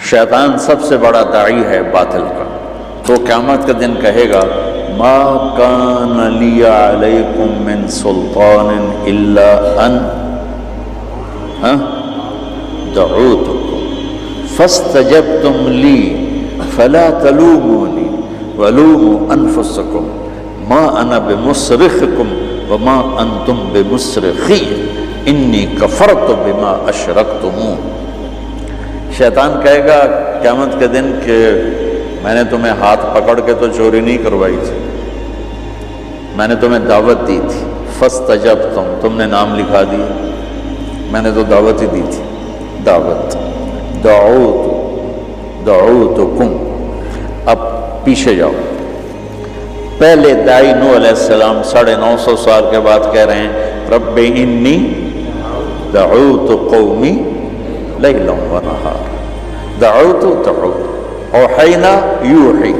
شیطان سب سے بڑا داعی ہے باطل کا، تو قیامت کا دن کہے گا ما کان لی علیکم من سلطان الا ان دعوتکم فاستجبتم لی فلا تلومونی ولوموا انفسکم ما انا بمصرخکم وما انتم بمصرخی انی کفرت بما اشرکتمون۔ شیطان کہے گا قیامت کے دن کہ میں نے تمہیں ہاتھ پکڑ کے تو چوری نہیں کروائی تھی، میں نے تمہیں دعوت دی تھی، فاستجبتم، تم نے نام لکھا دیا، میں نے تو دعوت ہی دی تھی، دعوت دعوتکم۔ اب پیچھے جاؤ، پہلے داعی نوح علیہ السلام 950 سال کے بعد کہہ رہے ہیں رب انی دعوت قومی لیلا و نہارا، دعوت اوحینا یوحی،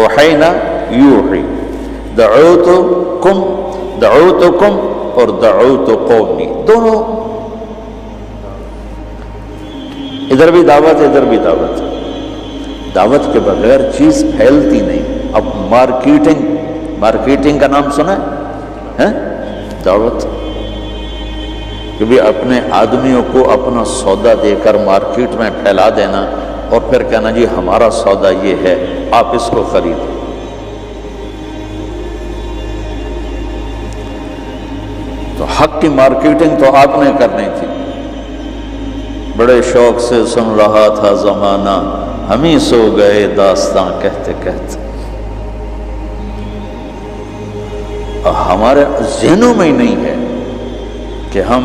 اوحینا یوحی، دعوتکم اور دعوت قومی، دونوں ادھر بھی دعوت ادھر بھی دعوت۔ دعوت کے بغیر چیز پھیلتی نہیں۔ اب مارکیٹنگ کا نام سنا ہے؟ دعوت کہ بھی اپنے آدمیوں کو اپنا سودا دے کر مارکیٹ میں پھیلا دینا اور پھر کہنا جی ہمارا سودا یہ ہے، آپ اس کو خریدیں۔ تو حق کی مارکیٹنگ تو آپ نے کرنی تھی۔ بڑے شوق سے سن رہا تھا زمانہ، ہم ہی سو گئے داستاں کہتے کہتے۔ ہمارے ذہنوں میں ہی نہیں ہے کہ ہم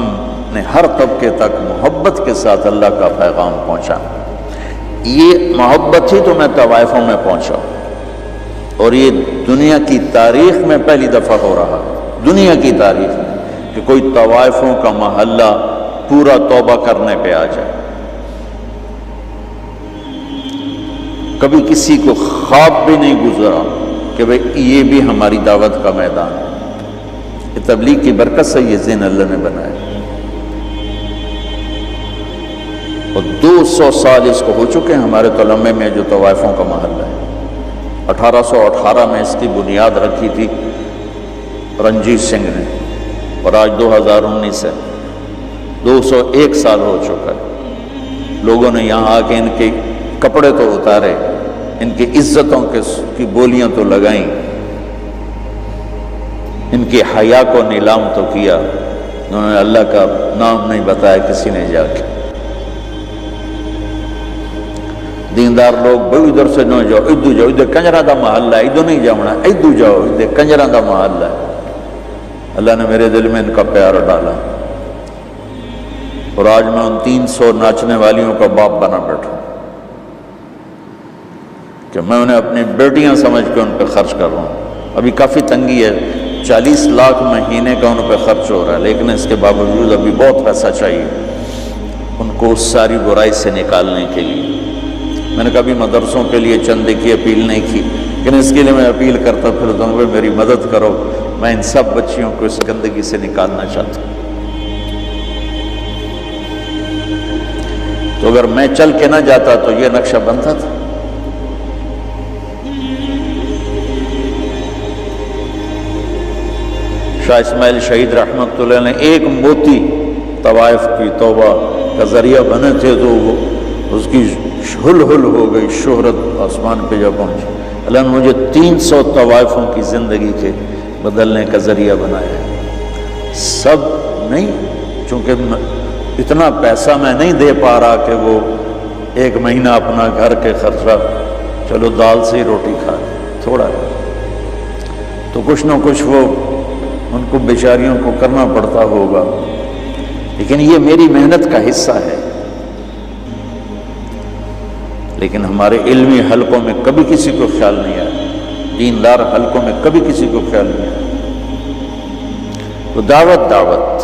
نے ہر طبقے تک محبت کے ساتھ اللہ کا پیغام پہنچا۔ یہ محبت ہی تو میں طوائفوں میں پہنچا، اور یہ دنیا کی تاریخ میں پہلی دفعہ ہو رہا، دنیا کی تاریخ میں، کہ کوئی طوائفوں کا محلہ پورا توبہ کرنے پہ آ جائے۔ کبھی کسی کو خواب بھی نہیں گزرا کہ بھئی یہ بھی ہماری دعوت کا میدان ہے۔ یہ تبلیغ کی برکت سے یہ ذہن اللہ نے بنایا، اور 200 سال اس کو ہو چکے ہیں ہمارے تلمے میں جو طوائفوں کا محلہ ہے۔ 1818 میں اس کی بنیاد رکھی تھی رنجیت سنگھ نے، اور آج 2019 ہے، 201 سال ہو چکا ہے۔ لوگوں نے یہاں آ کے ان کے کپڑے تو اتارے، ان کی عزتوں کی بولیاں تو لگائیں، ان کی حیا کو نیلام تو کیا، انہوں نے اللہ کا نام نہیں بتایا کسی نے جا کے۔ دیندار لوگ بھائی ادھر سے نہ جاؤ، ادھر جاؤ، ادھر کنجراں دا محلہ ہے، ادھر نہیں جاؤنا، ادھر جاؤ، ادھر کنجراں دا محلہ ہے۔ اللہ نے میرے دل میں ان کا پیار ڈالا، اور آج میں ان 300 ناچنے والیوں کا باپ بنا بیٹھا کہ میں انہیں اپنی بیٹیاں سمجھ کے ان پہ خرچ کر رہا ہوں۔ ابھی کافی تنگی ہے، 40 لاکھ مہینے کا ان پہ خرچ ہو رہا ہے، لیکن اس کے باوجود ابھی بہت پیسہ چاہیے ان کو اس ساری برائی سے نکالنے کے لیے۔ میں نے کبھی مدرسوں کے لیے چندے کی اپیل نہیں کی، لیکن اس کے لیے میں اپیل کرتا پھرتا ہوں کہ میری مدد کرو، میں ان سب بچیوں کو اس گندگی سے نکالنا چاہتا ہوں۔ تو اگر میں چل کے نہ جاتا تو یہ نقشہ بنتا تھا۔ شاہ اسماعیل شہید رحمت اللہ نے ایک موتی طوائف کی توبہ کا ذریعہ بنے تھے، تو وہ اس کی ہل ہو گئی، شہرت آسمان پہ جا پہنچی۔ اللہ نے مجھے 300 طوائفوں کی زندگی کے بدلنے کا ذریعہ بنایا ہے۔ سب نہیں، چونکہ اتنا پیسہ میں نہیں دے پا رہا کہ وہ ایک مہینہ اپنا گھر کے خرچہ، چلو دال سے ہی روٹی کھا تھوڑا ہے، تو کچھ نہ کچھ وہ ان کو بیچاریوں کو کرنا پڑتا ہوگا، لیکن یہ میری محنت کا حصہ ہے۔ لیکن ہمارے علمی حلقوں میں کبھی کسی کو خیال نہیں آیا، دیندار حلقوں میں کبھی کسی کو خیال نہیں آیا۔ تو دعوت